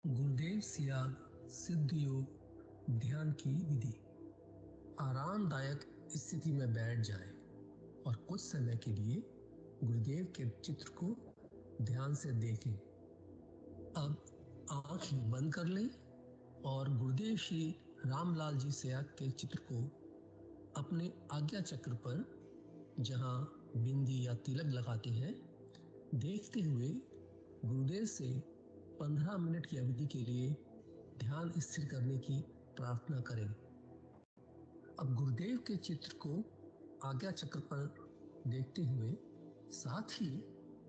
गुरुदेव सियाग सिद्ध योग ध्यान की विधि। आरामदायक स्थिति में बैठ जाएं और कुछ समय के लिए गुरुदेव के चित्र को ध्यान से देखें। अब आंख बंद कर लें और गुरुदेव श्री रामलाल जी सियाग के चित्र को अपने आज्ञा चक्र पर, जहां बिंदी या तिलक लगाते हैं, देखते हुए गुरुदेव से 15 मिनट की अवधि के लिए ध्यान स्थिर करने की प्रार्थना करें। अब गुरुदेव के चित्र को आज्ञा चक्र पर देखते हुए साथ ही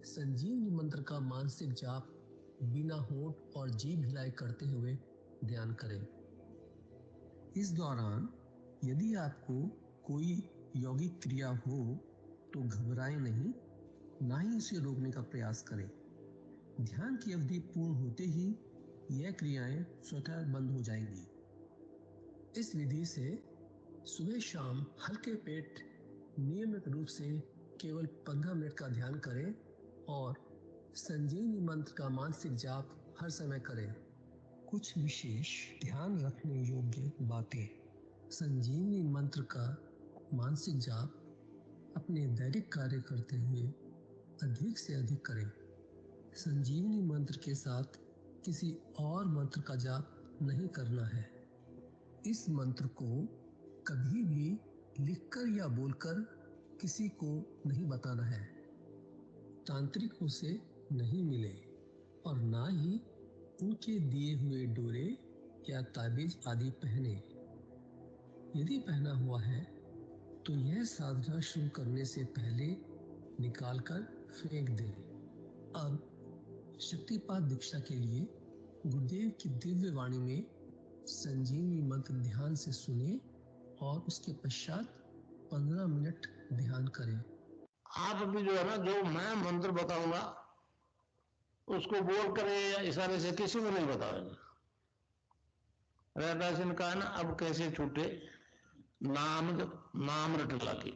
संजीवनी मंत्र का मानसिक जाप बिना होंठ और जीभ हिलाई करते हुए ध्यान करें। इस दौरान यदि आपको कोई यौगिक क्रिया हो तो घबराएं नहीं, ना ही इसे रोकने का प्रयास करें। ध्यान की अवधि पूर्ण होते ही यह क्रियाएं स्वतः बंद हो जाएंगी। इस विधि से सुबह शाम हल्के पेट नियमित रूप से केवल 15 मिनट का ध्यान करें और संजीवनी मंत्र का मानसिक जाप हर समय करें। कुछ विशेष ध्यान रखने योग्य बातें। संजीवनी मंत्र का मानसिक जाप अपने दैनिक कार्य करते हुए अधिक से अधिक करें। संजीवनी मंत्र के साथ किसी और मंत्र का जाप नहीं करना है। इस मंत्र को कभी भी लिखकर या बोलकर किसी को नहीं बताना है। तांत्रिकों से नहीं मिले और ना ही उनके दिए हुए डोरे या ताबीज आदि पहने। यदि पहना हुआ है तो यह साधना शुरू करने से पहले निकालकर फेंक दें। अब शक्तिपात दीक्षा के लिए गुरुदेव की दिव्य वाणी में संजीवनी मंत्र ध्यान से सुने और उसके पश्चात 15 मिनट ध्यान करें। आप अभी जो है ना, जो मैं मंत्र बताऊंगा उसको बोल कर या इशारे से किसी को नहीं बताओगे। रैदास ने कहा ना, अब कैसे छूटे नाम रट लगी।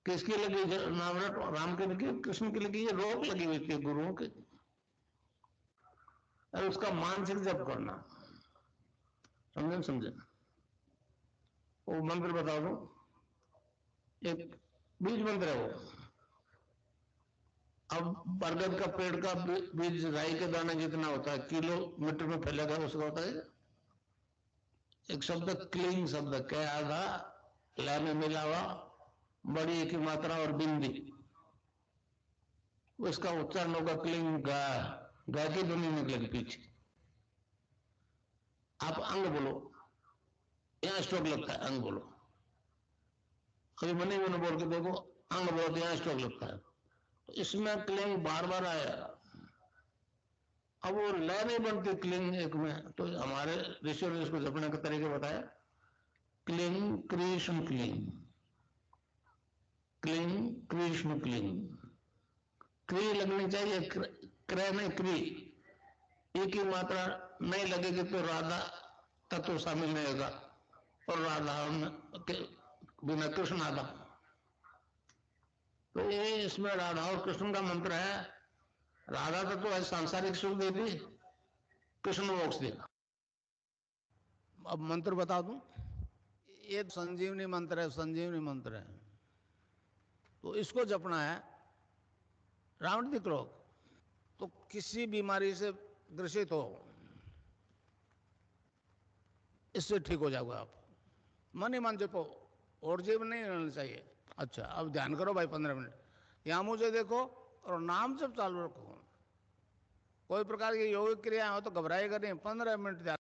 किसकी लगी नाम रट? राम की लगी, कृष्ण की लगी, ये रोक लगी हुई थी गुरुओं की। और उसका मानसिक जप करना, समझे? वो मंत्र बता दो, एक बीज मंत्र है वो। अब बरगद का पेड़ का बीज राई के दाने जितना होता है, किलोमीटर में फैलेगा, उसका होता है एक शब्द क्लीन शब्द क्या आधा ला में मिला हुआ, बड़ी एक मात्रा और बिंदी, उसका उच्चारण होगा क्लीन गा। गा की ध्वनि निकलेगी पीछे। आप अंग बोलो, यहाँ स्ट्रोक लगता है, अंग बोलो। अभी मनी मैंने बोल के देखो, अंग बोलो, यहाँ स्ट्रोक लगता है। तो इसमें क्लिंग बार बार आया। अब वो लय नहीं बनती क्लिंग एक में, तो हमारे ऋषियों ने इसको जपने का तरीका बताया। Cling Krishna cling, cling Krishna cling. क्री लगनी चाहिए, क्रय नहीं क्री। एक ही मात्रा नहीं लगेगी तो राधा तत्व शामिल नहीं होगा, और राधा के बिना कृष्ण आधा। तो ये इसमें राधा और कृष्ण का मंत्र है। राधा तत्व है सांसारिक सुख देती, कृष्ण मोक्ष देगा। अब मंत्र बता दूं, ये संजीवनी मंत्र है, संजीवनी मंत्र है। तो इसको जपना है रावणदिक रोग, तो किसी बीमारी से ग्रसित हो, इससे ठीक हो जाओगे आप। मन ही मन जपो, और जीव नहीं रहना चाहिए। अच्छा, अब ध्यान करो भाई 15 मिनट। यहाँ मुझे देखो और नाम जब चालू रखो। कोई प्रकार की योगिक क्रिया हो तो घबराएगा नहीं, 15 मिनट ध्यान।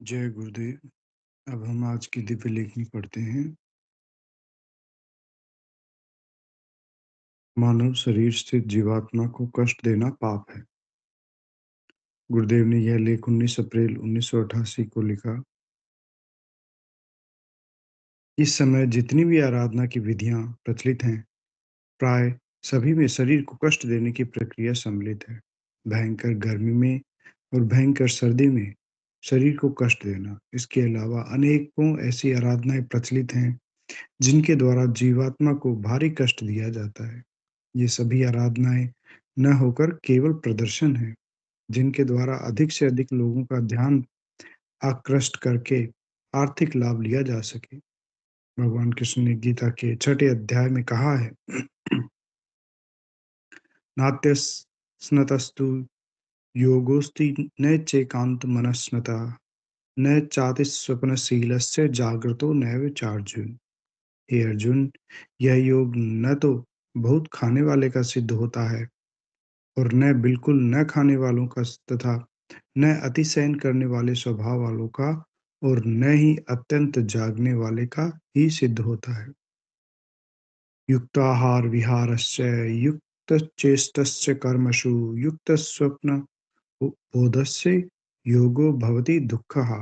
जय गुरुदेव। अब हम आज की दिव्य लेखनी पढ़ते हैं। मानव शरीर स्थित जीवात्मा को कष्ट देना पाप है। गुरुदेव ने यह लेख 19 अप्रैल 1988 को लिखा। इस समय जितनी भी आराधना की विधियां प्रचलित हैं, प्राय सभी में शरीर को कष्ट देने की प्रक्रिया सम्मिलित है। भयंकर गर्मी में और भयंकर सर्दी में शरीर को कष्ट देना। इसके अलावा अनेकों ऐसी आराधनाएं प्रचलित हैं जिनके द्वारा जीवात्मा को भारी कष्ट दिया जाता है। ये सभी आराधनाएं न होकर केवल प्रदर्शन है, जिनके द्वारा अधिक से अधिक लोगों का ध्यान आकृष्ट करके आर्थिक लाभ लिया जा सके। भगवान कृष्ण ने गीता के छठे अध्याय में कहा है, नात्यस्नतस्तु योगोस्ति न चैकांत मनस्नता न चातिस्वप्नशीलस्य जागृतो नैव चार्जुन। हे अर्जुन, यह योग न तो बहुत खाने वाले का सिद्ध होता है और न बिल्कुल न खाने वालों का तथा न अतिशयन करने वाले स्वभाव वालों का और न ही अत्यंत जागने वाले का ही सिद्ध होता है। युक्ताहार विहारस्य युक्तचेष्टस्य कर्मसु युक्तस्वप्न बोधस्य योगो भवति दुःखः।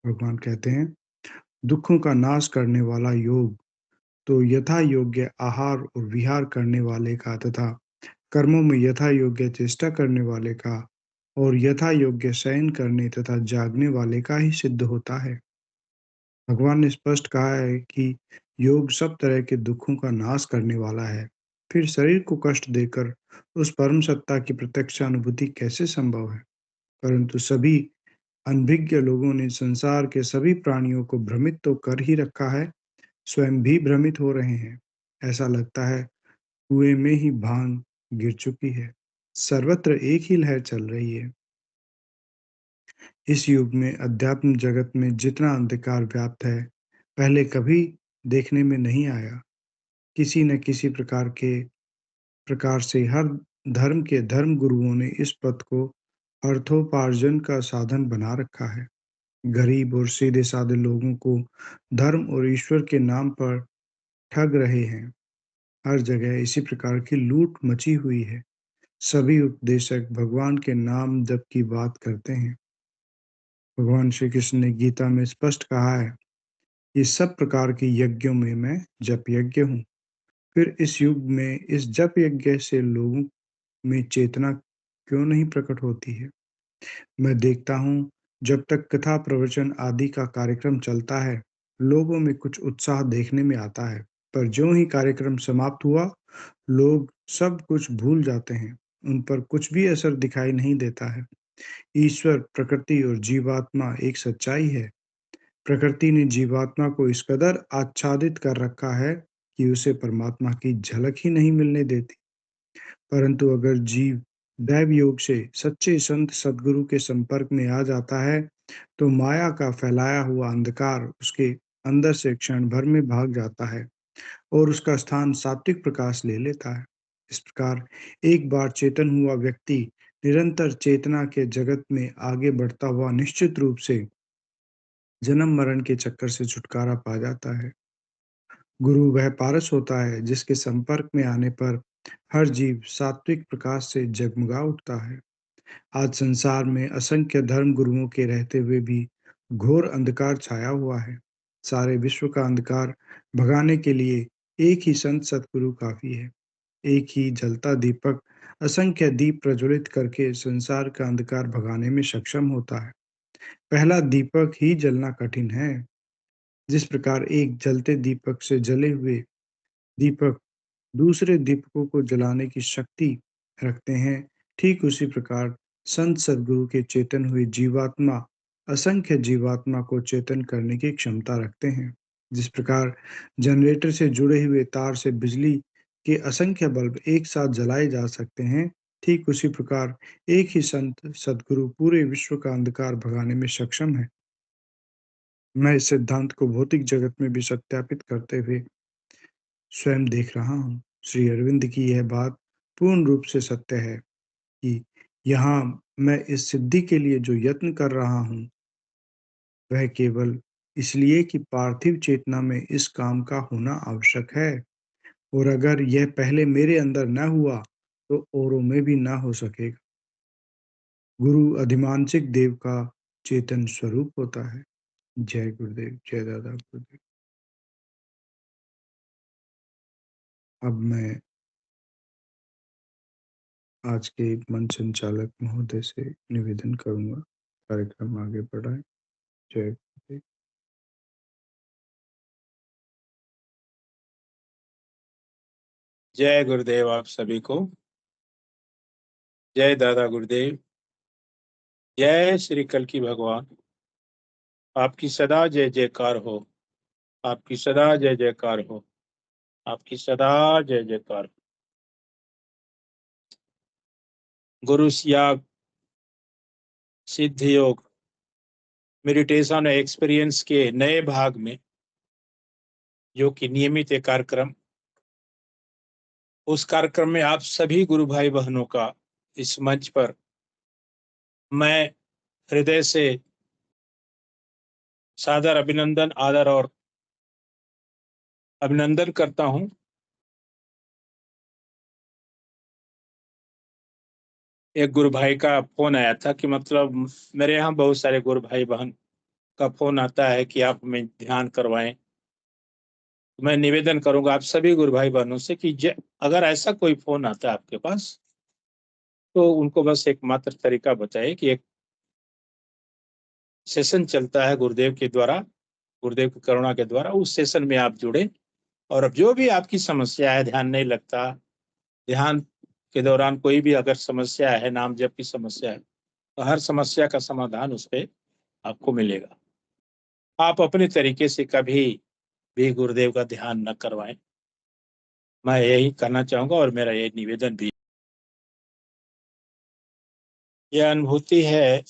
भगवान कहते हैं, दुखों का नाश करने वाला योग तो यथा योग्य आहार और विहार करने वाले का तथा कर्मों में यथा योग्य चेष्टा करने वाले का और यथा योग्य शयन करने तथा जागने वाले का ही सिद्ध होता है। भगवान ने स्पष्ट कहा है कि योग सब तरह के दुखों का नाश करने वाला है। फिर शरीर को कष्ट देकर उस परम सत्ता की प्रत्यक्ष अनुभूति कैसे संभव है? परंतु सभी अनभिज्ञ लोगों ने संसार के सभी प्राणियों को भ्रमित तो कर ही रखा है, स्वयं भी भ्रमित हो रहे हैं। ऐसा लगता है कुएं में ही भांग गिर चुकी है। सर्वत्र एक ही लहर चल रही है। इस युग में अध्यात्म जगत में जितना अंधकार व्याप्त है, पहले कभी देखने में नहीं आया। किसी न किसी प्रकार से हर धर्म के धर्म गुरुओं ने इस पथ को अर्थोपार्जन का साधन बना रखा है। गरीब और सीधे साधे लोगों को धर्म और ईश्वर के नाम पर ठग रहे हैं। हर जगह इसी प्रकार की लूट मची हुई है। सभी उपदेशक भगवान के नाम जप की बात करते हैं। भगवान श्री कृष्ण ने गीता में स्पष्ट कहा है, ये सब प्रकार के यज्ञों में मैं जप यज्ञ हूँ। फिर इस युग में इस जप यज्ञ से लोगों में चेतना क्यों नहीं प्रकट होती है? मैं देखता हूँ, जब तक कथा प्रवचन आदि का कार्यक्रम चलता है, लोगों में कुछ उत्साह देखने में आता है, पर ज्यों ही कार्यक्रम समाप्त हुआ, लोग सब कुछ भूल जाते हैं। उन पर कुछ भी असर दिखाई नहीं देता है। ईश्वर, प्रकृति और जीवात्मा एक सच्चाई है। प्रकृति ने जीवात्मा को इस कदर आच्छादित कर रखा है कि उसे परमात्मा की झलक ही नहीं मिलने देती। परंतु अगर जीव दैव योग से सच्चे संत सद्गुरु के संपर्क में आ जाता है, तो माया का फैलाया हुआ अंधकार उसके अंदर से क्षण भर में भाग जाता है और उसका स्थान सात्विक प्रकाश ले लेता है। इस प्रकार एक बार चेतन हुआ व्यक्ति निरंतर चेतना के जगत में आगे बढ़ता हुआ निश्चित रूप से जन्म मरण के चक्कर से छुटकारा पा जाता है। गुरु वह पारस होता है जिसके संपर्क में आने पर हर जीव सात्विक प्रकाश से जगमगा उठता है। आज संसार में असंख्य धर्म गुरुओं के रहते हुए भी घोर अंधकार छाया हुआ है। सारे विश्व का अंधकार भगाने के लिए एक ही संत सतगुरु काफी है। एक ही जलता दीपक असंख्य दीप प्रज्वलित करके संसार का अंधकार भगाने में सक्षम होता है। पहला दीपक ही जलना कठिन है। जिस प्रकार एक जलते दीपक से जले हुए दीपक दूसरे दीपकों को जलाने की शक्ति रखते हैं, ठीक उसी प्रकार संत सद्गुरु के चेतन हुए जीवात्मा असंख्य जीवात्मा को चेतन करने की क्षमता रखते हैं। जिस प्रकार जनरेटर से जुड़े हुए तार से बिजली के असंख्य बल्ब एक साथ जलाए जा सकते हैं, ठीक उसी प्रकार एक ही संत सद्गुरु पूरे विश्व का अंधकार भगाने में सक्षम है। मैं इस सिद्धांत को भौतिक जगत में भी सत्यापित करते हुए स्वयं देख रहा हूँ। श्री अरविंद की यह बात पूर्ण रूप से सत्य है कि यहाँ मैं इस सिद्धि के लिए जो यत्न कर रहा हूँ, वह केवल इसलिए कि पार्थिव चेतना में इस काम का होना आवश्यक है और अगर यह पहले मेरे अंदर न हुआ, तो औरों में भी ना हो सकेगा। गुरु अधिमानसिक देव का चेतन स्वरूप होता है। जय गुरुदेव, जय दादा गुरुदेव। अब मैं आज के मंच संचालक महोदय से निवेदन करूंगा, कार्यक्रम आगे बढ़ाएं। जय गुरुदेव। जय गुरुदेव आप सभी को। जय दादा गुरुदेव। जय श्री कल्की भगवान। आपकी सदा जय जयकार हो। आपकी सदा जय जयकार हो। आपकी सदा जय जयकार हो। गुरु याग सिद्ध योग मेडिटेशन एक्सपीरियंस के नए भाग में, जो कि नियमित एक कार्यक्रम, उस कार्यक्रम में आप सभी गुरु भाई बहनों का इस मंच पर मैं हृदय से सादर अभिनंदन, आदर और अभिनंदन करता हूं। एक गुरु भाई का फोन आया था कि मतलब मेरे यहाँ बहुत सारे गुरु भाई बहन का फोन आता है कि आप हमें ध्यान करवाएं। मैं निवेदन करूंगा आप सभी गुरु भाई बहनों से कि अगर ऐसा कोई फोन आता है आपके पास, तो उनको बस एक मात्र तरीका बताइए कि एक सेशन चलता है गुरुदेव के द्वारा, गुरुदेव की करुणा के द्वारा, उस सेशन में आप जुड़े और अब जो भी आपकी समस्या है, ध्यान नहीं लगता, ध्यान के दौरान कोई भी अगर समस्या है, नाम जप की समस्या है, तो हर समस्या का समाधान उस पर आपको मिलेगा। आप अपने तरीके से कभी भी गुरुदेव का ध्यान न करवाएं, मैं यही कहना चाहूंगा और मेरा ये निवेदन भी। यह अनुभूति है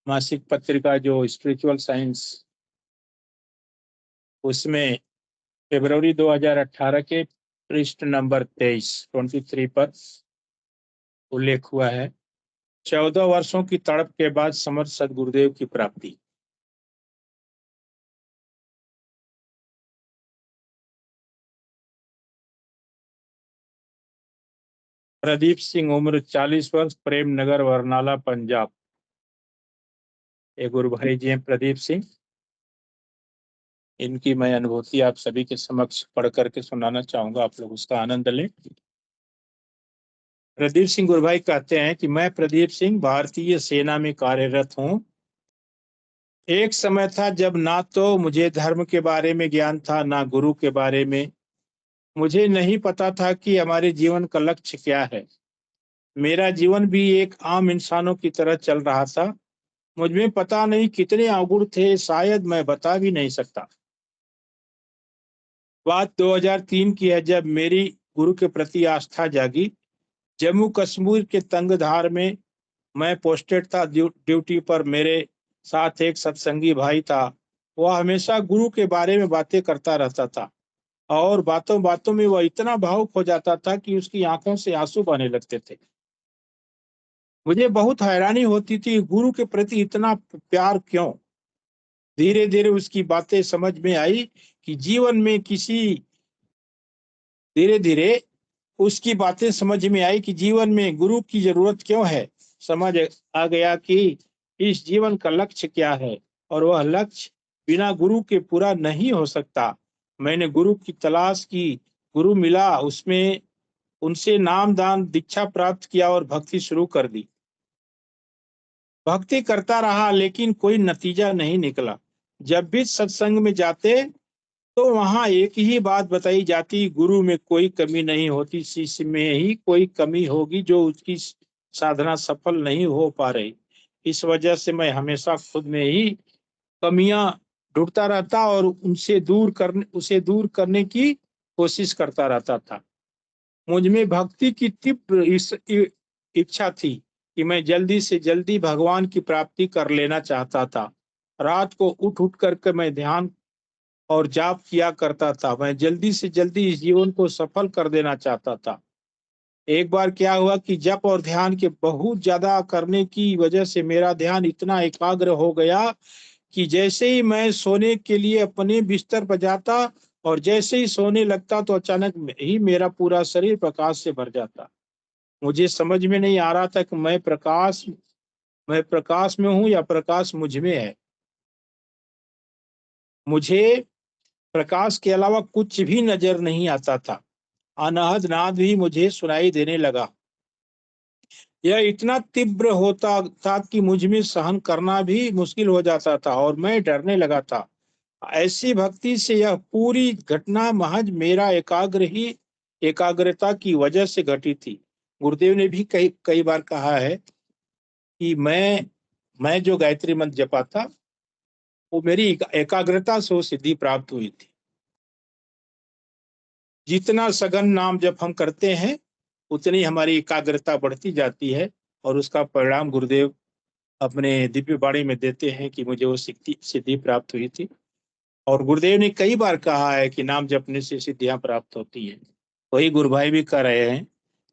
मासिक पत्रिका जो स्पिरिचुअल साइंस, उसमें फरवरी 2018 के पृष्ठ नंबर 23 पर उल्लेख हुआ है, 14 वर्षों की तड़प के बाद समर्थ सदगुरुदेव की प्राप्ति। प्रदीप सिंह, उम्र 40 वर्ष, प्रेम नगर, बरनाला, पंजाब। ये गुरु भाई जी हैं प्रदीप सिंह। इनकी मैं अनुभूति आप सभी के समक्ष पढ़ करके सुनाना चाहूंगा, आप लोग उसका आनंद लें। प्रदीप सिंह गुरु भाई कहते हैं कि मैं प्रदीप सिंह भारतीय सेना में कार्यरत हूं। एक समय था जब ना तो मुझे धर्म के बारे में ज्ञान था, ना गुरु के बारे में। मुझे नहीं पता था कि हमारे जीवन का लक्ष्य क्या है। मेरा जीवन भी एक आम इंसानों की तरह चल रहा था। मुझमें पता नहीं कितने अवगुण थे, शायद मैं बता भी नहीं सकता। बात 2003 की है, जब मेरी गुरु के प्रति आस्था जागी। जम्मू कश्मीर के तंगधार में मैं पोस्टेड था ड्यूटी पर। मेरे साथ एक सत्संगी भाई था। वह हमेशा गुरु के बारे में बातें करता रहता था और बातों बातों में वह इतना भावुक हो जाता था कि उसकी आंखों से आंसू बहने लगते थे। मुझे बहुत हैरानी होती थी, गुरु के प्रति इतना प्यार क्यों। धीरे धीरे उसकी बातें समझ में आई कि जीवन में धीरे धीरे उसकी बातें समझ में आई कि जीवन में गुरु की जरूरत क्यों है। समझ आ गया कि इस जीवन का लक्ष्य क्या है और वह लक्ष्य बिना गुरु के पूरा नहीं हो सकता। मैंने गुरु की तलाश की, गुरु मिला, उसमें उनसे नाम दान दीक्षा प्राप्त किया और भक्ति शुरू कर दी। भक्ति करता रहा लेकिन कोई नतीजा नहीं निकला। जब भी सत्संग में जाते तो वहां एक ही बात बताई जाती, गुरु में कोई कमी नहीं होती, शिष्य में ही कोई कमी होगी जो उसकी साधना सफल नहीं हो पा रही। इस वजह से मैं हमेशा खुद में ही कमियां ढूंढता रहता और उसे दूर करने की कोशिश करता रहता था। मुझ में भक्ति की तीव्र इच्छा थी कि मैं जल्दी से जल्दी भगवान की प्राप्ति कर लेना चाहता था। रात को उठ करके मैं ध्यान और जाप किया करता था। मैं जल्दी से जल्दी इस जीवन को सफल कर देना चाहता था। एक बार क्या हुआ कि जप और ध्यान के बहुत ज्यादा करने की वजह से मेरा ध्यान इतना एकाग्र हो गया कि जैसे ही मैं सोने के लिए अपने बिस्तर पर जाता और जैसे ही सोने लगता तो अचानक ही मेरा पूरा शरीर प्रकाश से भर जाता। मुझे समझ में नहीं आ रहा था कि मैं प्रकाश में हूं या प्रकाश मुझ में है। मुझे प्रकाश के अलावा कुछ भी नजर नहीं आता था। अनहद नाद भी मुझे सुनाई देने लगा। यह इतना तीव्र होता था कि मुझ में सहन करना भी मुश्किल हो जाता था और मैं डरने लगा था। ऐसी भक्ति से यह पूरी घटना महज मेरा एकाग्र ही एकाग्रता की वजह से घटी थी। गुरुदेव ने भी कई कई बार कहा है कि मैं जो गायत्री मंत्र जपा था वो मेरी एकाग्रता से वो सिद्धि प्राप्त हुई थी। जितना सघन नाम जप हम करते हैं उतनी हमारी एकाग्रता बढ़ती जाती है और उसका परिणाम गुरुदेव अपने दिव्य वाणी में देते हैं कि मुझे वो सिद्धि प्राप्त हुई थी। और गुरुदेव ने कई बार कहा है कि नाम जपने से सिद्धियां प्राप्त होती हैं। वही गुरु भाई भी कह रहे हैं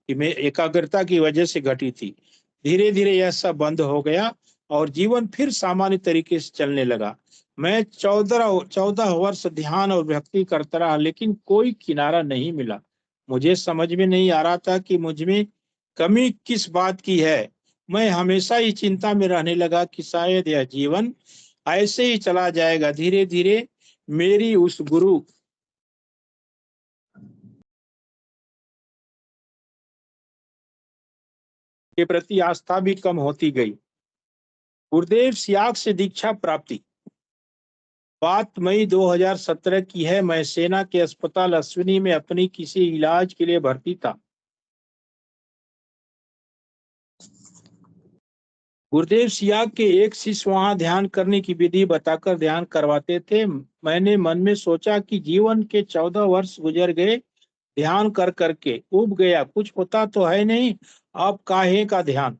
कि मैं एकाग्रता की वजह से घटी थी, धीरे धीरे यह सब बंद हो गया और जीवन फिर सामान्य तरीके से चलने लगा। मैं 14 वर्ष ध्यान और भक्ति करता रहा, लेकिन कोई किनारा नहीं मिला। मुझे समझ में नहीं आ रहा था कि मुझ में कमी किस बात की है। मैं हमेशा ही चिंता में रहने लगा कि शायद यह जीवन ऐसे ही चला जाएगा। धीरे धीरे मेरी उस गुरु के प्रति आस्था भी कम होती गई। गुरुदेव सियाग से दीक्षा प्राप्ति। बात मई 2017 की है। मैं सेना के अस्पताल अश्विनी में अपनी किसी इलाज के लिए भर्ती था। गुरुदेव सियाग के एक शिष्य वहां ध्यान करने की विधि बताकर ध्यान करवाते थे। मैंने मन में सोचा कि जीवन के 14 वर्ष गुजर गए, ध्यान कर करके उब गया, कुछ होता तो है नहीं, अब काहे का ध्यान।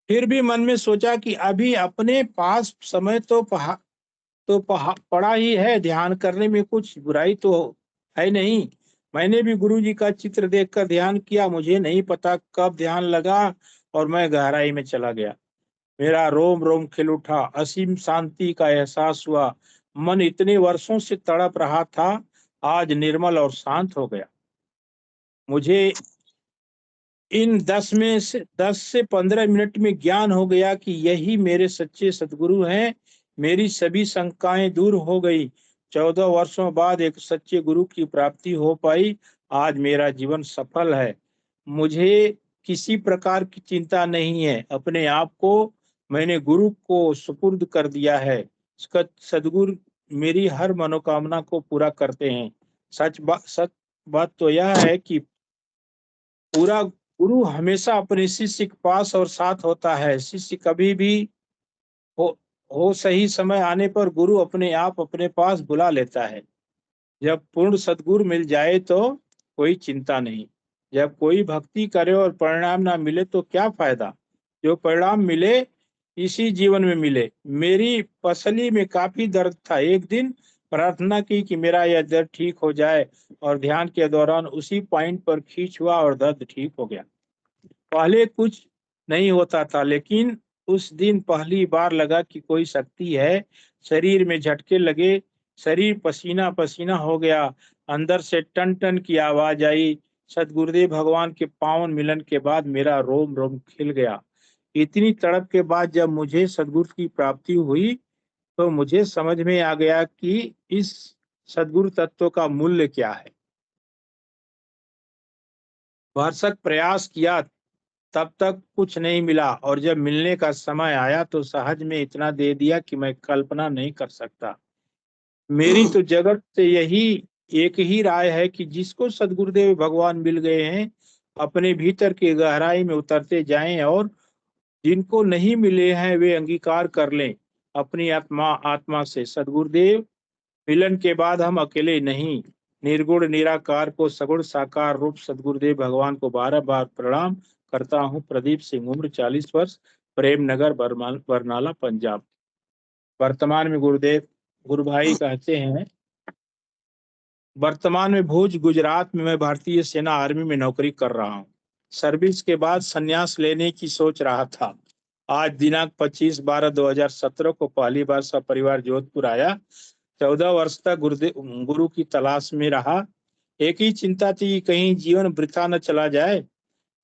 फिर भी मन में सोचा कि अभी अपने पास समय तो पड़ा ही है, ध्यान करने में कुछ बुराई तो है नहीं। मैंने भी गुरु जी का चित्र देखकर ध्यान किया। मुझे नहीं पता कब ध्यान लगा और मैं गहराई में चला गया। मेरा रोम रोम खिल उठा, असीम शांति का एहसास हुआ। मन इतने वर्षों से तड़प रहा था, आज निर्मल और शांत हो गया। मुझे इन 10 से 15 मिनट में ज्ञान हो गया कि यही मेरे सच्चे सदगुरु हैं। मेरी सभी शंकाएं दूर हो गई। 14 वर्षों बाद एक सच्चे गुरु की प्राप्ति हो पाई। आज मेरा जीवन सफल है। मुझे किसी प्रकार की चिंता नहीं है। अपने आप को मैंने गुरु को सुपुर्द कर दिया है। सदगुरु मेरी हर मनोकामना को पूरा करते हैं। सच बात तो यह है कि पूरा गुरु हमेशा अपने शिष्य के पास और साथ होता है। शिष्य कभी भी हो सही समय आने पर गुरु अपने आप अपने पास बुला लेता है। जब पूर्ण सद्गुरु मिल जाए तो कोई चिंता नहीं। जब कोई भक्ति करे और परिणाम ना मिले तो क्या फायदा। जो परिणाम मिले इसी जीवन में मिले। मेरी पसली में काफी दर्द था। एक दिन प्रार्थना की कि मेरा यह दर्द ठीक हो जाए और ध्यान के दौरान उसी पॉइंट पर खींच हुआ और दर्द ठीक हो गया। पहले कुछ नहीं होता था, लेकिन उस दिन पहली बार लगा कि कोई शक्ति है। शरीर में झटके लगे, शरीर पसीना पसीना हो गया, अंदर से टन टन की आवाज आई। सदगुरुदेव भगवान के पावन मिलन के बाद मेरा रोम रोम खिल गया। इतनी तड़प के बाद जब मुझे सदगुरु की प्राप्ति हुई तो मुझे समझ में आ गया कि इस सदगुरु तत्व का मूल्य क्या है। भरसक प्रयास किया, तब तक कुछ नहीं मिला और जब मिलने का समय आया तो सहज में इतना दे दिया कि मैं कल्पना नहीं कर सकता। मेरी तो जगत से यही एक ही राय है कि जिसको सदगुरुदेव भगवान मिल गए हैं अपने भीतर की गहराई में उतरते जाएं, और जिनको नहीं मिले हैं वे अंगीकार कर लें अपनी आत्मा से। सदगुरुदेव मिलन के बाद हम अकेले नहीं। निर्गुण निराकार को सगुण साकार रूप सदगुरुदेव भगवान को बार बार प्रणाम करता हूँ। प्रदीप सिंह, उम्र 40 वर्ष, प्रेम नगर, बरनाला, पंजाब। वर्तमान में गुरु भाई कहते हैं, वर्तमान में भुज गुजरात में मैं भारतीय सेना आर्मी में नौकरी कर रहा हूँ। सर्विस के बाद संन्यास लेने की सोच रहा था। आज दिनांक 25/12/2017 को पहली बार सपरिवार जोधपुर आया। 14 वर्ष तक गुरु की तलाश में रहा। एक ही चिंता थी कि कहीं जीवन वृथा न चला जाए।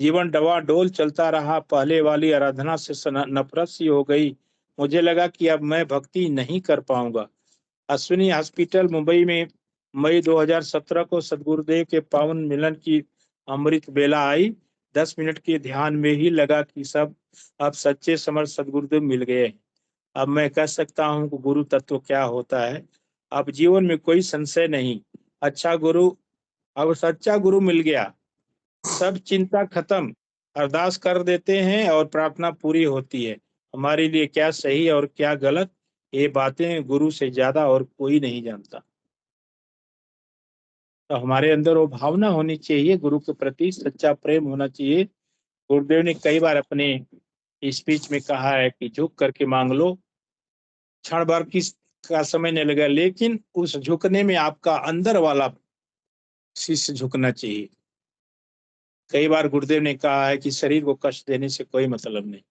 जीवन डवाडोल चलता रहा। पहले वाली आराधना से नफरत सी हो गई। मुझे लगा कि अब मैं भक्ति नहीं कर पाऊंगा। अश्विनी हॉस्पिटल मुंबई में मई 2017 को सदगुरुदेव के पावन मिलन की अमृत बेला आई। 10 मिनट के ध्यान में ही लगा कि सब अब सच्चे समर्थ सदगुरुदेव मिल गए। अब मैं कह सकता हूँ कि गुरु तत्व क्या होता है। अब जीवन में कोई संशय नहीं। अच्छा गुरु अब सच्चा गुरु मिल गया, सब चिंता खत्म, अरदास कर देते हैं और प्रार्थना पूरी होती है। हमारे लिए क्या सही और क्या गलत, ये बातें गुरु से ज्यादा और कोई नहीं जानता। तो हमारे अंदर वो भावना होनी चाहिए, गुरु के प्रति सच्चा प्रेम होना चाहिए। गुरुदेव ने कई बार अपने स्पीच में कहा है कि झुक करके मांग लो, क्षण भर का समय नहीं लगा, लेकिन उस झुकने में आपका अंदर वाला शीश झुकना चाहिए। कई बार गुरुदेव ने कहा है कि शरीर को कष्ट देने से कोई मतलब नहीं।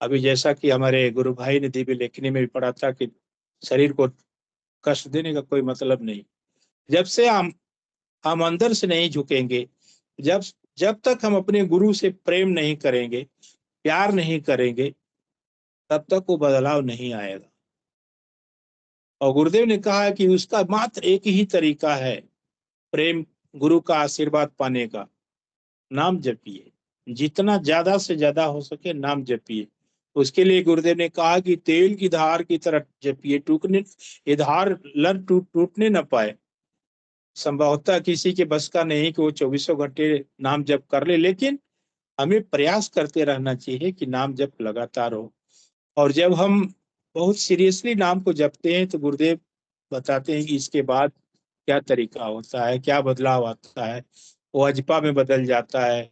अभी जैसा कि हमारे गुरु भाई ने दिव्य लेखनी में भी पढ़ा था कि शरीर को कष्ट देने का कोई मतलब नहीं। जब से हम अंदर से नहीं झुकेंगे, जब तक हम अपने गुरु से प्रेम नहीं करेंगे, प्यार नहीं करेंगे, तब तक वो बदलाव नहीं आएगा। और गुरुदेव ने कहा कि उसका मात्र एक ही तरीका है प्रेम, गुरु का आशीर्वाद पाने का, नाम जपिए, जितना ज्यादा से ज्यादा हो सके नाम जपिए। उसके लिए गुरुदेव ने कहा कि तेल की धार की तरह जपिए, ये धार टूटने न पाए। संभवतः किसी के बस का नहीं कि वो 24 घंटे नाम जप कर ले, लेकिन हमें प्रयास करते रहना चाहिए कि नाम जप लगातार हो। और जब हम बहुत सीरियसली नाम को जपते हैं तो गुरुदेव बताते हैं कि इसके बाद क्या तरीका होता है, क्या बदलाव आता है। वो अजपा में बदल जाता है।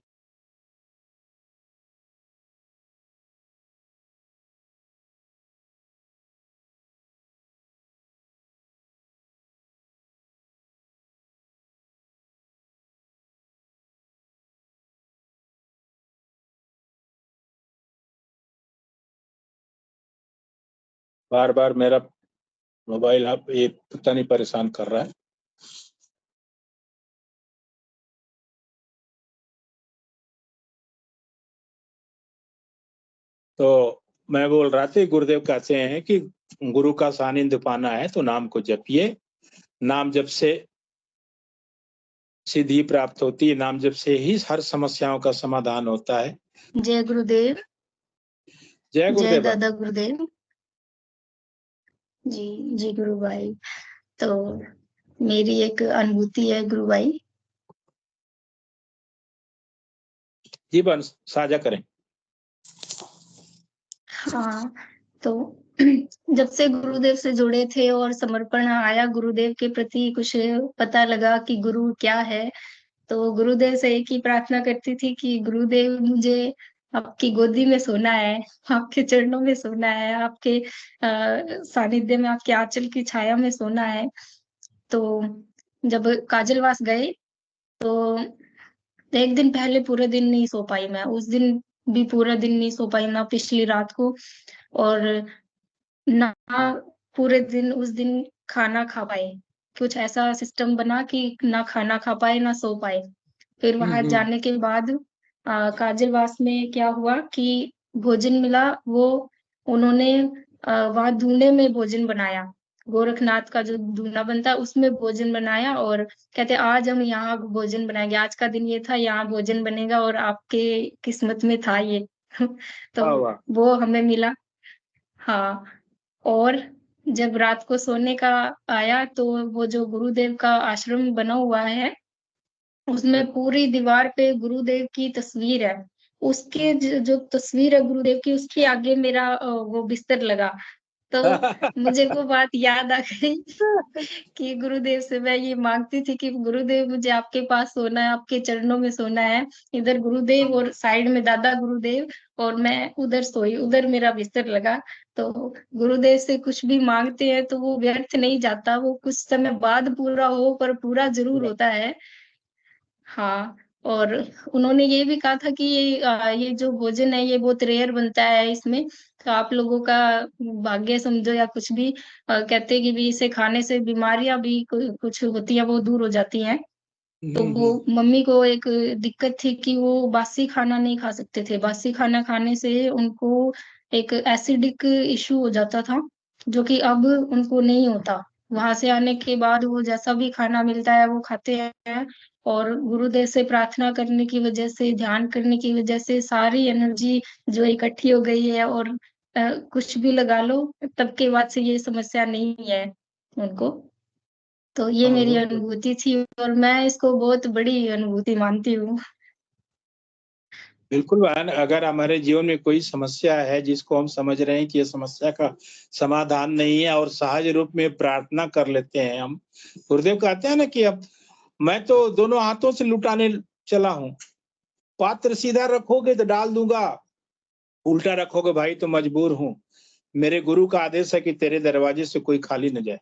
बार बार मेरा मोबाइल आप ये पता नहीं परेशान कर रहा है। तो मैं बोल रहा था, गुरुदेव कहते हैं कि गुरु का सानिध्य पाना है तो नाम को जपिए, नाम जप से सिद्धि प्राप्त होती है, नाम जप से ही हर समस्याओं का समाधान होता है। जय गुरुदेव। जय जय गुरुदेव। दादा गुरुदेव जी। जी गुरु भाई, तो मेरी एक अनुभूति है गुरु भाई। जीवन साझा करें। हाँ, तो जब से गुरुदेव से जुड़े थे और समर्पण आया गुरुदेव के प्रति, कुछ पता लगा कि गुरु क्या है, तो गुरुदेव से एक ही प्रार्थना करती थी कि गुरुदेव मुझे आपकी गोदी में सोना है, आपके चरणों में सोना है, आपके सानिध्य में, आपके आंचल की छाया में सोना है। तो जब काजलवास गए तो एक दिन पहले पूरे दिन नहीं सो पाई मैं, उस दिन भी पूरा दिन नहीं सो पाई, ना पिछली रात को, और ना पूरे दिन उस दिन खाना खा पाए। कुछ ऐसा सिस्टम बना कि ना खाना खा पाए ना सो पाए। फिर वहां जाने के बाद काजलवास में क्या हुआ कि भोजन मिला, वो उन्होंने वहां धूने में भोजन बनाया, गोरखनाथ का जो धूना बनता है उसमें भोजन बनाया, और कहते आज हम यहाँ भोजन बनाएंगे, आज का दिन ये था, यहाँ भोजन बनेगा और आपके किस्मत में था ये। तो वाह वाह। वो हमें मिला। हाँ, और जब रात को सोने का आया तो वो जो गुरुदेव का आश्रम बना हुआ है उसमें पूरी दीवार पे गुरुदेव की तस्वीर है। उसके जो तस्वीर है गुरुदेव की, उसके आगे मेरा वो बिस्तर लगा। तो मुझे वो बात याद आ गई कि गुरुदेव से मैं ये मांगती थी कि गुरुदेव मुझे आपके पास सोना है, आपके चरणों में सोना है। इधर गुरुदेव और साइड में दादा गुरुदेव, और मैं उधर सोई, उधर मेरा बिस्तर लगा। तो गुरुदेव से कुछ भी मांगते हैं तो वो व्यर्थ नहीं जाता, वो कुछ समय बाद पूरा हो पर पूरा जरूर होता है। हाँ, और उन्होंने ये भी कहा था कि ये जो भोजन है ये बहुत रेयर बनता है, इसमें तो आप लोगों का भाग्य समझो या कुछ भी। कहते हैं कि भी इसे खाने से बीमारियां भी कुछ होती है वो दूर हो जाती हैं। तो वो मम्मी को एक दिक्कत थी कि वो बासी खाना नहीं खा सकते थे, बासी खाना खाने से उनको एक एसिडिक इश्यू हो जाता था, जो कि अब उनको नहीं होता। वहां से आने के बाद वो जैसा भी खाना मिलता है वो खाते हैं, और गुरुदेव से प्रार्थना करने की वजह से, ध्यान करने की वजह से सारी एनर्जी जो इकट्ठी हो गई है, और कुछ भी लगा लो, तब के बाद से ये समस्या नहीं है उनको। तो ये हाँ, मेरी वो तो अनुभूति थी और मैं इसको बहुत बड़ी अनुभूति मानती हूँ। बिल्कुल बहन, अगर हमारे जीवन में कोई समस्या है जिसको हम समझ रहे हैं कि ये समस्या का समाधान नहीं है और सहज रूप में प्रार्थना कर लेते हैं हम। गुरुदेव कहते हैं ना कि अब मैं तो दोनों हाथों से लुटाने चला हूँ, पात्र सीधा रखोगे तो डाल दूंगा, उल्टा रखोगे भाई तो मजबूर हूँ। मेरे गुरु का आदेश है कि तेरे दरवाजे से कोई खाली न जाए।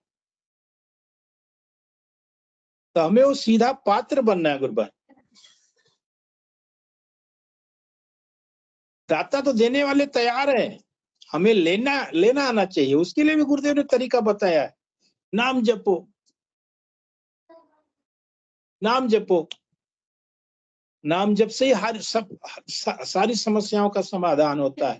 तो हमें वो सीधा पात्र बनना है गुरुबा। दाता तो देने वाले तैयार है, हमें लेना लेना आना चाहिए। उसके लिए भी गुरुदेव ने तरीका बताया है, नाम जपो, नाम जपो। नाम जप से ही हर सारी समस्याओं का समाधान होता है।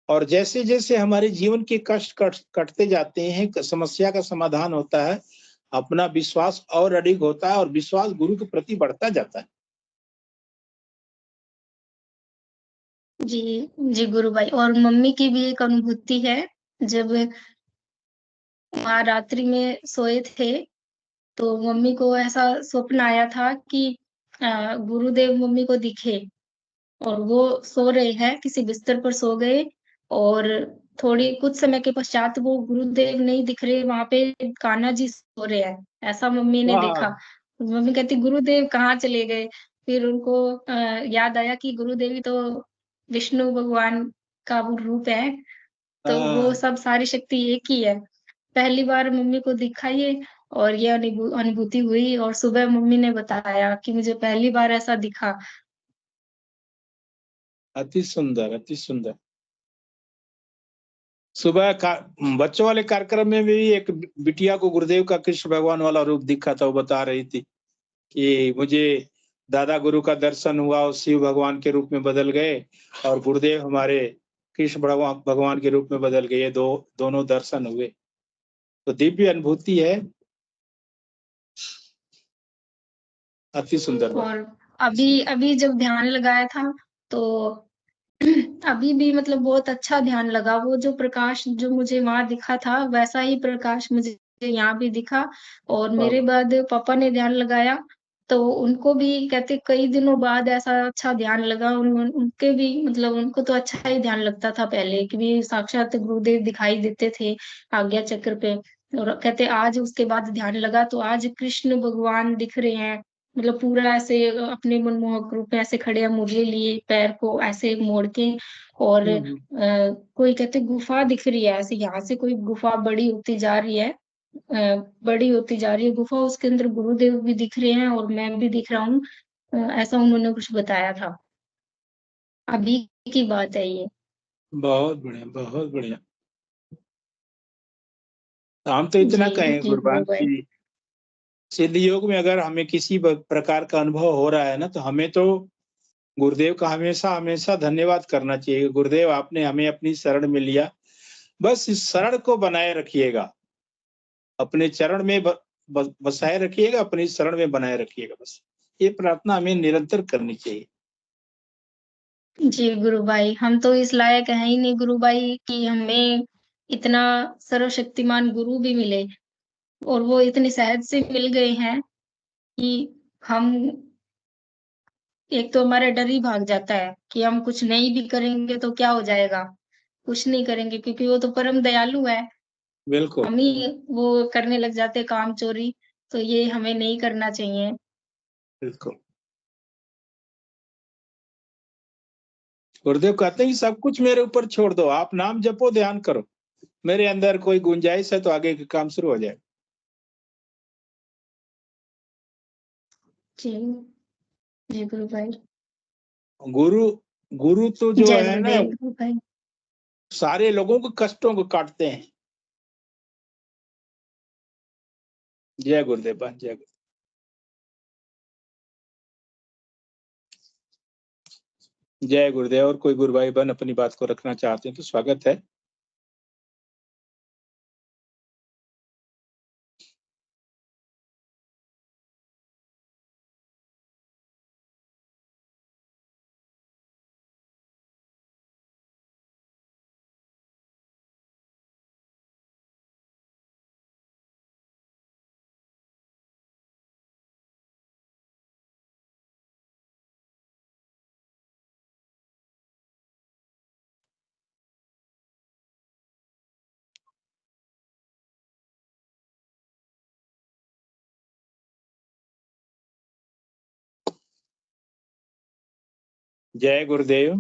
और जैसे जैसे हमारे जीवन के कष्ट कटते जाते हैं, समस्या का समाधान होता है, अपना विश्वास और अधिक होता है और विश्वास गुरु के प्रति बढ़ता जाता है। जी, जी गुरु भाई। और मम्मी की भी एक अनुभूति है, जब वहाँ रात्रि में सोए थे, तो मम्मी को ऐसा स्वप्न आया था कि गुरुदेव मम्मी को दिखे और वो सो रहे हैं, किसी बिस्तर पर सो गए और थोड़ी कुछ समय के पश्चात वो गुरुदेव नहीं दिख रहे, वहाँ पे कान्हा जी सो रहे हैं, ऐसा मम्मी ने देखा। वाह। मम्मी कहती गुरुदेव कहाँ चले गए? फिर उनको याद आया कि गुरुदेव ही तो विष्णु भगवान का वो रूप है, तो वो हाँ, सब सारी शक्ति एक ही है। पहली बार मम्मी को दिखा ये और ये अनुभूति हुई और सुबह मम्मी ने बताया कि मुझे पहली बार ऐसा दिखा। अति सुंदर, अति सुंदर। सुबह का बच्चों वाले कार्यक्रम में भी एक बिटिया को गुरुदेव का कृष्ण भगवान वाला रूप दिखा था। वो बता रही थी कि मुझे दादा गुरु का दर्शन हुआ, और शिव भगवान के रूप में बदल गए और गुरुदेव हमारे कृष्ण भगवान भगवान के रूप में बदल गए। ये दोनों दर्शन हुए। तो दिव्य अनुभूति है, अति सुंदर बात। और अभी अभी जब ध्यान लगाया था, तो अभी भी मतलब बहुत अच्छा ध्यान लगा। वो जो प्रकाश जो मुझे वहां दिखा था, वैसा ही प्रकाश मुझे यहाँ भी दिखा। और मेरे वाह, बाद पापा ने ध्यान लगाया, तो उनको भी कहते कई दिनों बाद ऐसा अच्छा ध्यान लगा। उनके भी मतलब उनको तो अच्छा ही ध्यान लगता था पहले, कि भी साक्षात गुरुदेव दिखाई देते थे आज्ञा चक्र पे। और कहते आज उसके बाद ध्यान लगा तो आज कृष्ण भगवान दिख रहे हैं, मतलब पूरा ऐसे अपने मनमोहक रूप में ऐसे खड़े हैं, मुरली लिए पैर को ऐसे मोड़ के। और कोई कहते गुफा दिख रही है, ऐसे यहाँ से कोई गुफा बड़ी होती जा रही है, बड़ी होती जा रही है गुफा, उसके अंदर गुरुदेव भी दिख रहे हैं और मैं भी दिख रहा हूँ। ऐसा उन्होंने कुछ बताया था, अभी की बात है ये। बहुत बढ़िया, बहुत बढ़िया। तो हम तो जी, इतना कहें जी गुरु गुरबान भाई। की सिद्ध योग में अगर हमें किसी प्रकार का अनुभव हो रहा है ना, तो हमें तो गुरुदेव का हमेशा हमेशा धन्यवाद करना चाहिए। गुरुदेव, आपने हमें अपनी शरण में लिया, बस इस शरण को बनाए रखिएगा, अपने चरण में बसाए रखिएगा, अपनी शरण में बनाए रखिएगा। बस ये प्रार्थना हमें निरंतर करनी चाहिए। जी गुरु भाई, हम तो इस लायक है ही नहीं गुरु भाई कि हमें इतना सर्वशक्तिमान गुरु भी मिले, और वो इतनी सहज से मिल गए हैं कि हम एक तो हमारा डर ही भाग जाता है कि हम कुछ नहीं भी करेंगे तो क्या हो जाएगा। कुछ नहीं करेंगे क्योंकि वो तो परम दयालु है, बिल्कुल, हम ही वो करने लग जाते काम चोरी, तो ये हमें नहीं करना चाहिए। बिल्कुल। गुरुदेव कहते हैं कि सब कुछ मेरे ऊपर छोड़ दो, आप नाम जपो, ध्यान करो, मेरे अंदर कोई गुंजाइश है तो आगे के काम शुरू हो जाए। जी, जी गुरु भाई। गुरु गुरु तो जो जय है ना, गुरुदेव गुरु भाई। सारे लोगों के कष्टों को काटते हैं। जय गुरुदेव बहन, जय गुरुदेव। जय गुरुदेव। और कोई गुरु भाई बहन अपनी बात को रखना चाहते हैं तो स्वागत है। जय गुरुदेव।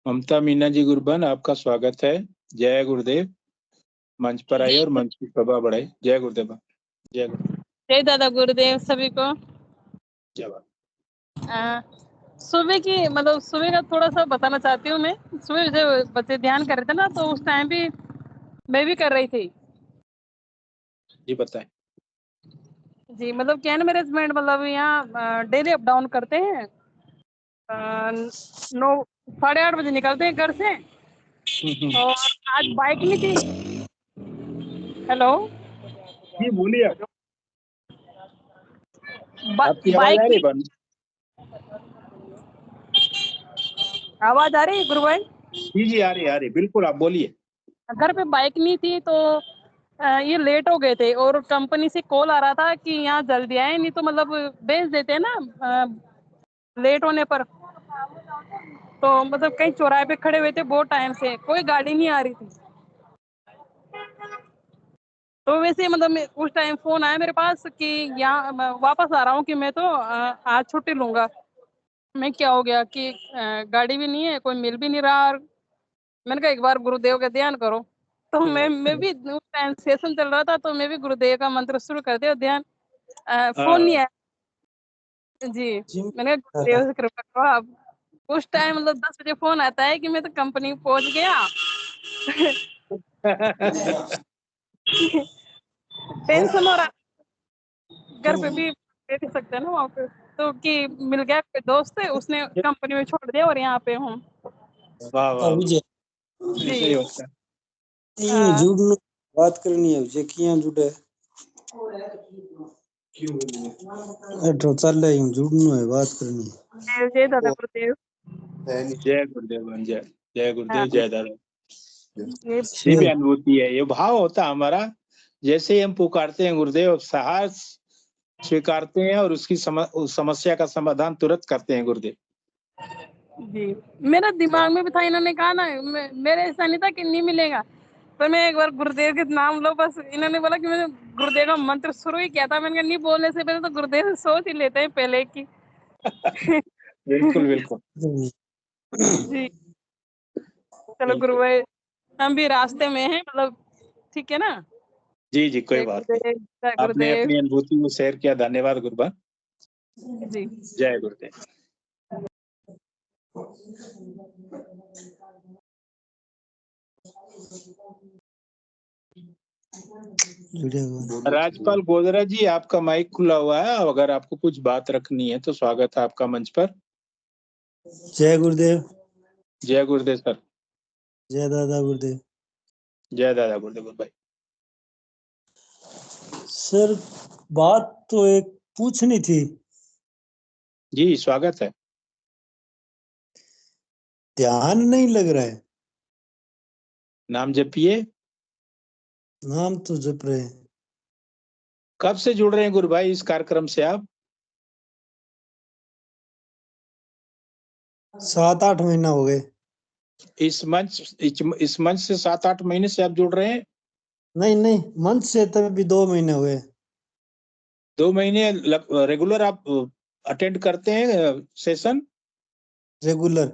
ममता मीना जी गुरबन, आपका स्वागत है। जय गुरुदेव। मंच पर आइए और मंच की शोभा बढ़ाई। जय गुरुदेव। जय गुरुदेव। जय दादा गुरुदेव सभी को। जय बाबा। सुबह की मतलब सुबह का थोड़ा सा बताना चाहती हूँ मैं। सुबह जब बच्चे ध्यान कर रहे थे ना, तो उस टाइम भी मैं भी कर रही थी जी बताएं। जी। मतलब क्या है ना, मेरे हस्बैंड मतलब यहाँ डेली अप डाउन करते हैं। 9 साढ़े 8 बजे निकलते हैं घर से। और आज बाइक नहीं थी। हेलो, जी बोलिए आप। आपकी आवाज बाइक आ रही नहीं, है बन? आवाज आ रही है गुरु भाई? जी आ रही बिल्कुल, आप बोलिए। घर पे बाइक नहीं थी तो ये लेट हो गए थे, और कंपनी से कॉल आ रहा था कि यहाँ जल्दी आए, नहीं तो मतलब भेज देते हैं ना लेट होने पर। तो मतलब कहीं चौराहे पे खड़े हुए थे बहुत टाइम से, कोई गाड़ी नहीं आ रही थी। तो वैसे मतलब उस टाइम फोन आया मेरे पास कि यहाँ मैं वापस आ रहा हूँ, कि मैं तो आज छुट्टी लूंगा। मैं क्या हो गया कि गाड़ी भी नहीं है, कोई मिल भी नहीं रहा। और मैंने कहा एक बार गुरुदेव का ध्यान करो। तो मैं भी उस टाइम सेशन चल रहा था, तो मैं भी गुरुदेव का मंत्र शुरू कर दिया, ध्यान। फोन नहीं आया जी। मैंने कहा गुरुदेव से कृपा करो आप। उस टाइम मतलब 10 बजे फोन आता है कि मैं तो कंपनी पहुंच गया। टेंशन हो रहा, घर पे भी बैठ सकते हैं ना वहाँ पे। तो कि मिल गया, कोई दोस्त है उसने कंपनी में छोड़ दिया और यहाँ पे हूँ वाह वाह, विजय जी। सही होता है। ઈ જુડનું વાત કરनी है જે किया जुड़े एठो चल यूं जुड़नु है बात करनी है। जय दादा गुरुदेव। जय गुरुदेव बन। जय जय गुरुदेव। जय दादा। ये दिव्य अनुभूति है, ये भाव होता है हमारा। जैसे ही हम पुकारते हैं गुरुदेव, साहस स्वीकारते हैं और उसकी उस समस्या का समाधान तुरंत करते हैं गुरुदेव। जी, मेरा दिमाग में भी था, इन्होंने कहा ना, मेरे ऐसा नहीं था कि नहीं मिलेगा। पर मैं एक बार गुरुदेव के नाम लो बस। इन्होंने बोला कि मैंने गुरुदेव का मंत्र शुरू ही किया था। मैंने कहा नहीं, बोलने से पहले तो गुरुदेव से सोच ही लेते हैं पहले की। बिल्कुल बिल्कुल। जी चलो गुरु भाई, हम भी रास्ते में हैं, मतलब ठीक है ना। जी जी, कोई जय बात नहीं। गुरुदेव, जय आपने गुरुदेव अपनी अनुभूति को शेयर किया, धन्यवाद गुरुबा। जी। जय गुरुदेव। राजपाल गोदरा जी, आपका माइक खुला हुआ है, अगर आपको कुछ बात रखनी है तो स्वागत है आपका मंच पर। जय गुरुदेव। जय गुरुदेव सर। जय दादा गुरुदेव। जय दादा गुरुदेव भाई। सर बात तो एक पूछनी थी। जी स्वागत है। ध्यान नहीं लग रहा है। नाम जपिए। नाम तो जप रहे हैं। कब से जुड़ रहे हैं गुरु भाई इस कार्यक्रम से आप? 7-8 महीना हो गए। इस मंच से 7-8 महीने से आप जुड़ रहे हैं? नहीं नहीं, मंच से तब भी 2 महीने हुए। 2 महीने रेगुलर आप अटेंड करते हैं सेशन? रेगुलर।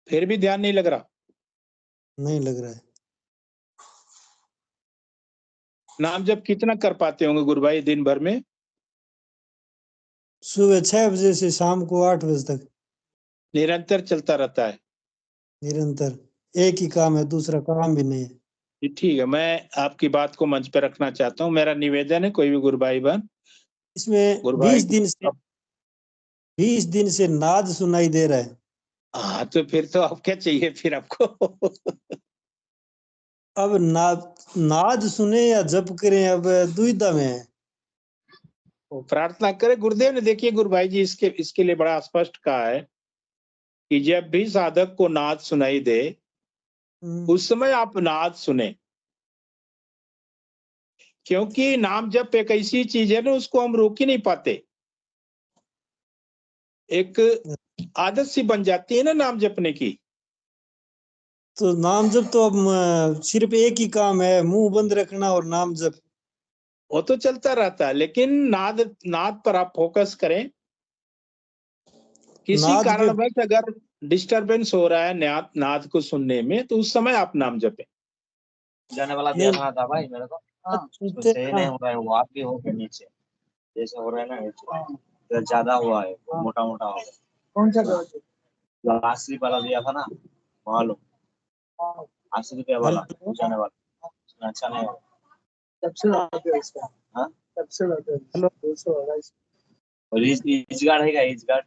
फिर भी ध्यान नहीं लग रहा? नहीं लग रहा है। नाम जब कितना कर पाते होंगे गुरु भाई दिन भर में? सुबह 6 बजे से शाम को 8 बजे तक निरंतर चलता रहता है? निरंतर। एक ही काम है, दूसरा काम भी नहीं है। जी ठीक है, मैं आपकी बात को मंच पर रखना चाहता हूँ। मेरा निवेदन है, कोई भी गुरु भाई बहन इसमें गुरु भाई 20 दिन से नाद सुनाई दे रहा है। हाँ, तो फिर तो आप क्या चाहिए फिर आपको? अब नाद सुने या जप करें, अब दुविधा में है। प्रार्थना करें। गुरुदेव ने देखिए गुरु भाई जी इसके लिए बड़ा स्पष्ट कहा है कि जब भी साधक को नाद सुनाई दे उस समय आप नाद सुने, क्योंकि नाम जप एक ऐसी चीज है ना, उसको हम रोक ही नहीं पाते। एक आदत सी बन जाती है ना नाम जपने की। तो नाम जप तो अब सिर्फ एक ही काम है, मुंह बंद रखना और नाम जप। वो तो चलता रहता है, लेकिन नाद नाद पर आप फोकस करें। किसी नाद के कारणवश अगर डिस्टरबेंस हो रहा है नाद नाद को सुनने में, तो उस समय आप नाम जपें। जाने वाला दिया था भाई मेरे को। हाँ, तो सही नहीं हो रहा है, वो आप भी हो गए नीचे, जैसे हो रहा है ना नीचे, तो ज्यादा हुआ है, मोटा मोटा हो गया। कौन सा दवा? 80 वाला दिया था ना, मालूम, 80 रुपया वाला जाने वाला, उसमें अच्छा नहीं होगा। सबसे ज्यादा इसका, हाँ सबसे ज्यादा हेलो 228 और इस गार्ड है क्या, इस गार्ड?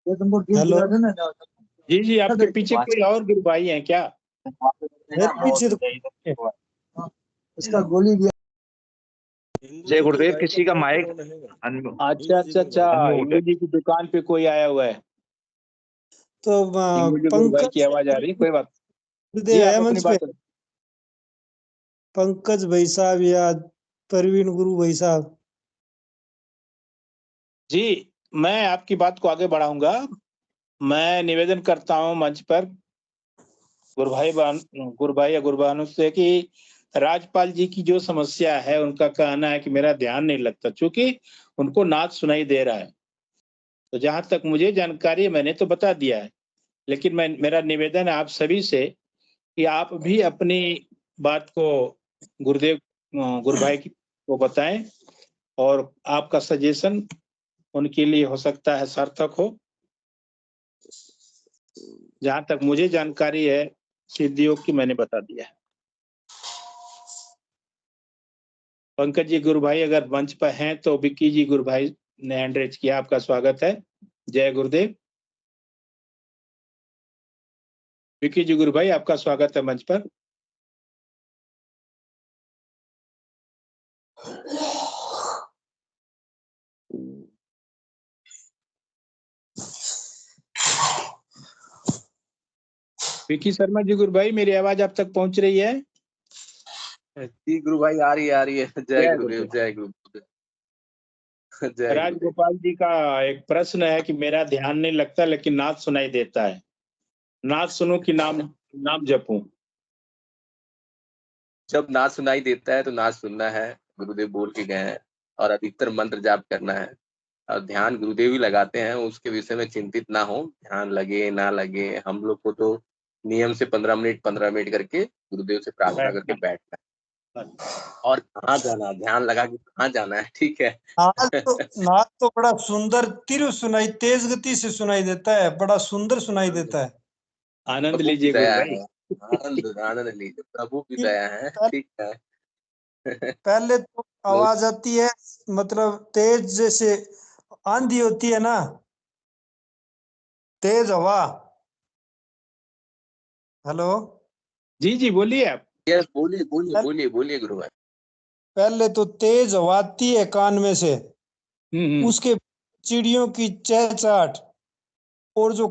ये तुमको हेलो ना। जी जी, आपके पीछे कोई और गुरु भाई हैं क्या? मेरे पीछे तो इसका गोली दिया। जय गुरुदेव, किसी का माइक अच्छा अच्छा अच्छा, हिंदू जी की दुकान पे कोई आया हुआ है, तो हिंदू जी गुरु भाई की पंकज आवाज आ रही है। कोई बात जी, गुरुदेव है आप अपनी मंच पे। बात। पंकज भाई साहब या परवीन गुरु भाई साहब। जी, मैं आपकी बात को आगे बढ़ाऊंगा। मैं निवेदन करता हूं मंच पर गुरु भाई या गुरु बहनों से कि राजपाल जी की जो समस्या है, उनका कहना है कि मेरा ध्यान नहीं लगता, चूंकि उनको नाद सुनाई दे रहा है। तो जहां तक मुझे जानकारी है, मैंने तो बता दिया है, लेकिन मेरा निवेदन है आप सभी से कि आप भी अपनी बात को गुरुदेव गुरु भाई को बताएं, और आपका सजेशन उनके लिए हो सकता है सार्थक हो। जहां तक मुझे जानकारी है सिद्धियोग की, मैंने बता दिया है। पंकज जी गुरु भाई अगर मंच पर हैं तो विक्की जी गुरु भाई ने हैंड रेज किया, आपका स्वागत है। जय गुरुदेव। विक्की जी गुरु भाई, आपका स्वागत है मंच पर। विक्की शर्मा जी गुरु भाई, मेरी आवाज आप तक पहुंच रही है? जी गुरु भाई, आ रही है। जय गुरुदेव, जय गुरुदेव, जय गुरुदेव। राजगोपाल जी का एक प्रश्न है कि मेरा ध्यान नहीं लगता लेकिन नाद सुनाई देता है, नाद सुनूं कि नाम जपूं? जब नाद सुनाई देता है तो नाद सुनना है, गुरुदेव बोल के गए हैं, और अधिकतर मंत्र जाप करना है। और ध्यान गुरुदेव ही लगाते हैं, उसके विषय में चिंतित ना हो। ध्यान लगे ना लगे, हम लोग को तो नियम से 15 मिनट करके गुरुदेव से प्रार्थना करके बैठना है। और कहाँ जाना, ध्यान लगा के कहाँ जाना है, ठीक है। नाद तो बड़ा सुंदर तीव्र सुनाई, तेज गति से सुनाई देता है, बड़ा सुंदर सुनाई देता है। आनंद लीजिए गुरु भाई। आनंद लीजिए, प्रभु की दया है, ठीक है। पहले तो आवाज आती है, मतलब तेज जैसे आंधी होती है ना, तेज हवा। हेलो जी जी, बोलिए आप। यस, बोलिए बोलिए बोलिए बोलिए गुरु भाई। पहले तो तेज हवा आती है कान में से, उसके चिड़ियों की चहचहाट, और जो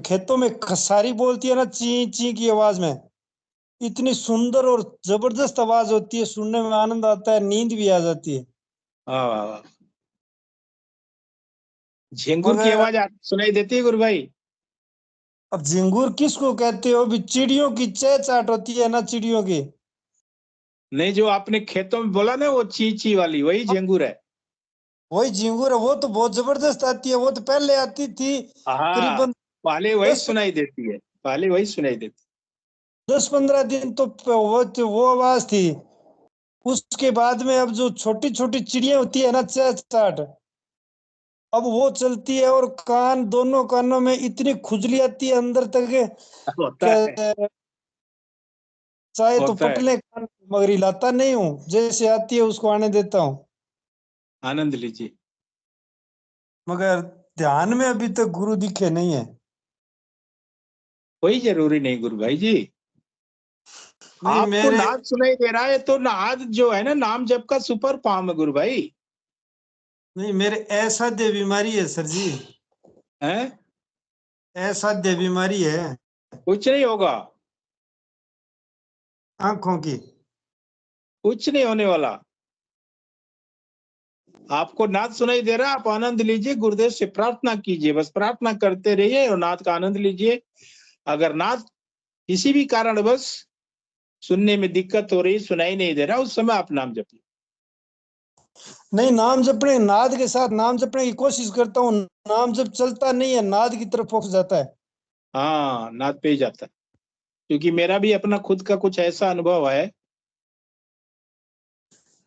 खेतों में खसारी बोलती है ना ची ची की आवाज में, इतनी सुंदर और जबरदस्त आवाज होती है, सुनने में आनंद आता है, नींद भी आ जाती है। झिंगुर की आवाज सुनाई देती है गुरु भाई? अब झिंगुर किसको कहते हो? अभी चिड़ियों की चहचहाट होती है ना, चिड़ियों की। नहीं, जो आपने खेतों में बोला ना वो ची ची वाली, वही झिंगुर है। वही झिंगुर है, वो तो बहुत जबरदस्त आती है, वो तो पहले आती थी करीबन पहले वही सुनाई देती है, पहले वही सुनाई देती। 10-15 दिन तो वो आवाज थी। उसके बाद में अब जो छोटी छोटी चिड़िया होती है ना चहचहाट, अब वो चलती है, और कान, दोनों कानों में इतनी खुजली आती है अंदर तक, चाहे तो पटले कान, मगर हिलाता नहीं हूँ, जैसे आती है उसको आने देता हूँ। आनंद लीजिए। मगर ध्यान में अभी तक गुरु दिखे नहीं है। कोई जरूरी नहीं गुरु भाई जी, आपको नाद सुनाई दे रहा है तो नाद जो है ना, नाम जप का सुपर पाम है गुरु भाई। नहीं, मेरे असाध्य बीमारी है सर जी। हैं? असाध्य बीमारी है। कुछ नहीं होगा, आंखों की। कुछ नहीं होने वाला। आपको नाद सुनाई दे रहा है, आप आनंद लीजिए, गुरुदेव से प्रार्थना कीजिए, बस प्रार्थना करते रहिए और नाद का आनंद लीजिए। अगर नाद किसी भी कारणवश सुनने में दिक्कत हो रही, सुनाई नहीं दे रहा, उस समय आप नाम जपिए। नहीं, नाम जपने, नाद के साथ नाम जपने की कोशिश करता हूँ, नाम जब चलता नहीं है, नाद की तरफ फोकस जाता है। हाँ, नाद पे ही जाता है, क्योंकि मेरा भी अपना खुद का कुछ ऐसा अनुभव है।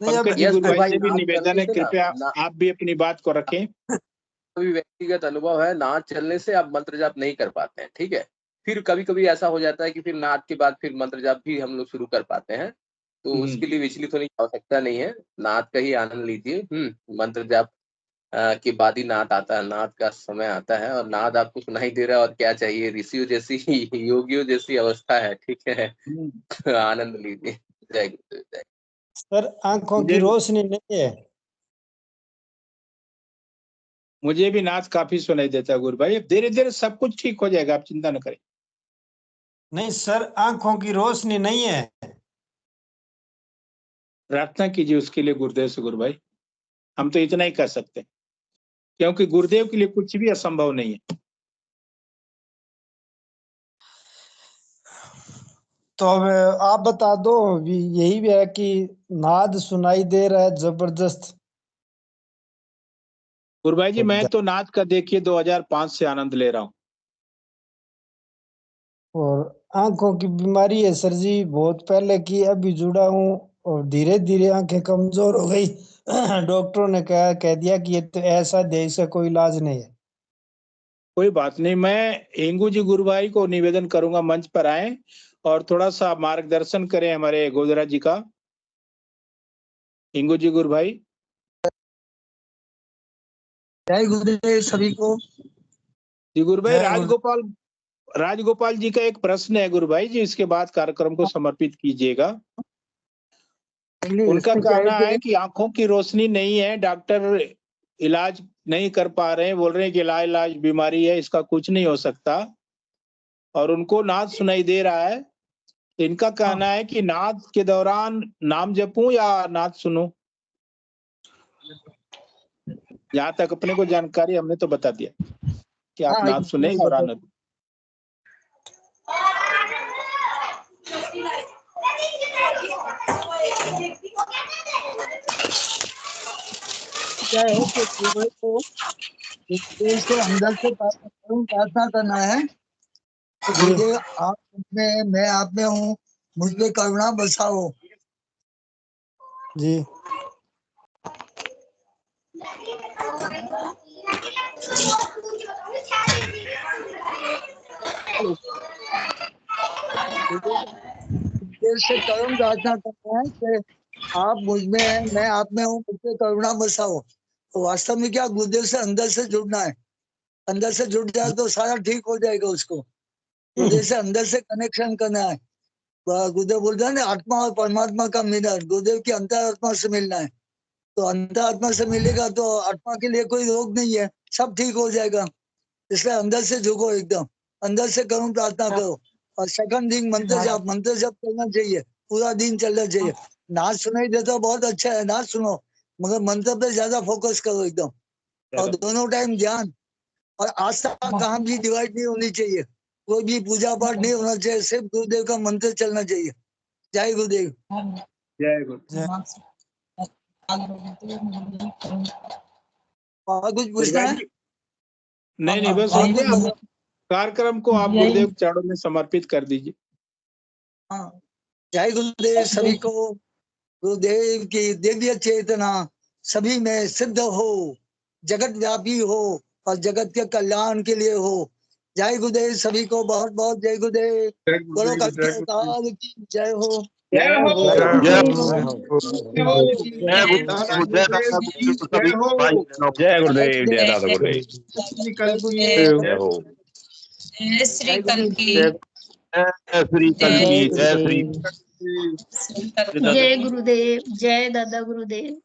पंकज जी, गुरु भाई से भी निवेदन है, कृपया आप भी अपनी बात को रखें। कभी व्यक्तिगत अनुभव है, नाद चलने से आप मंत्र जाप नहीं कर पाते हैं, ठीक है। फिर कभी कभी ऐसा हो जाता है कि फिर नाद के बाद फिर मंत्र जाप भी हम लोग शुरू कर पाते हैं, तो उसके लिए विचलित होने की आवश्यकता नहीं है। नाद का ही आनंद लीजिए। मंत्र जाप के बाद ही नाद आता है, नाद का समय आता है, और नाद आपको सुनाई दे रहा है, और क्या चाहिए। ऋषियों जैसी योगियों जैसी अवस्था है, ठीक है। आनंद लीजिए। जय गुरुदेव। जय सर, आंखों की रोशनी नहीं है। मुझे भी नाद काफी सुनाई देता है गुरु भाई। अब धीरे धीरे सब कुछ ठीक हो जाएगा, आप चिंता न करें। नहीं सर, आंखों की रोशनी नहीं है। प्रार्थना कीजिए उसके लिए गुरुदेव से। गुरु भाई, हम तो इतना ही कर सकते हैं, क्योंकि गुरुदेव के लिए कुछ भी असंभव नहीं है। तो अब आप बता दो, यही भी है कि नाद सुनाई दे रहा है जबरदस्त। गुरु भाई जी, मैं तो नाद का देखिए 2005 से आनंद ले रहा हूँ। और आंखों की बीमारी है सर जी, बहुत पहले की, अभी जुड़ा हूँ, और धीरे धीरे आंखें कमजोर हो गई। डॉक्टरों ने कह दिया कि ये तो ऐसा देश से कोई इलाज नहीं है। कोई बात नहीं, मैं हेंगू जी गुरु भाई को निवेदन करूंगा मंच पर आए और थोड़ा सा मार्गदर्शन करें हमारे गोदरा जी का। हेंगू जी गुरु भाई। जय गुरुदेव सभी को। जी गुरु भाई, राजगोपाल जी का एक प्रश्न है गुरु भाई जी, इसके बाद कार्यक्रम को समर्पित कीजिएगा। उनका कहना है कि आंखों की रोशनी नहीं है, डॉक्टर इलाज नहीं कर पा रहे हैं, बोल रहे हैं कि इलाज बीमारी है, इसका कुछ नहीं हो सकता, और उनको नाद सुनाई दे रहा है। इनका कहना है कि नाद के दौरान नाम जपूं या नाद सुनूं। जहां तक अपने को जानकारी, हमने तो बता दिया कि आप नाद सुने और आनंद। क्या है कि केवल को दिल से अंदर से प्रार्थना करना है कि गुरुदेव आप में, मैं आप में हूँ, मुझ पे करुणा बरसाओ जी। दिल से करुण प्रार्थना करना है कि आप मुझ में हैं, मैं आप में हूँ, मुझ पे करुणा बरसाओ। तो वास्तव में क्या, गुरुदेव से अंदर से जुड़ना है। अंदर से जुड़ जाए तो सारा ठीक हो जाएगा। उसको गुरुदेव से अंदर से कनेक्शन करना है। गुरुदेव बोलते हैं ना, आत्मा और परमात्मा का मिलन, गुरुदेव की अंतरात्मा से मिलना है। तो अंतरात्मा से मिलेगा तो आत्मा के लिए कोई रोग नहीं है, सब ठीक हो जाएगा। इसलिए अंदर से झुको, एकदम अंदर से करूं, प्रार्थना करो। और सेकंड थिंग, मंत्र जप करना चाहिए, पूरा दिन चलना चाहिए। नाच सुनाई देता बहुत अच्छा है, नाच सुनो, मगर मंत्र पे ज्यादा फोकस करो एकदम। और दोनों टाइम ध्यान और आस्था कहाँ भी डिवाइड नहीं होनी चाहिए। कोई भी पूजा पाठ नहीं होना चाहिए, सिर्फ गुरुदेव का मंत्र चलना चाहिए। जय गुरुदेव। जय गुरुदेव। और कुछ पूछना है? नहीं, बस हो गया। कार्यक्रम को आप गुरुदेव चरणों में समर्पित कर दीजिए। हाँ, जय गुरुदेव सभी को। गुरुदेव की दिव्य चेतना सभी में सिद्ध हो, जगत व्यापी हो और जगत के कल्याण के लिए हो। जय गुरुदेव सभी को, बहुत बहुत जय गुरुदेव। बोलो कलकी की जय हो। जय हो। जय गुरुदेव, जय दादा गुरुदेव। श्री कल्की हो। जय श्री कल्की। जय श्री कल्की। जय श्री जय गुरुदेव, जय दादा गुरुदेव।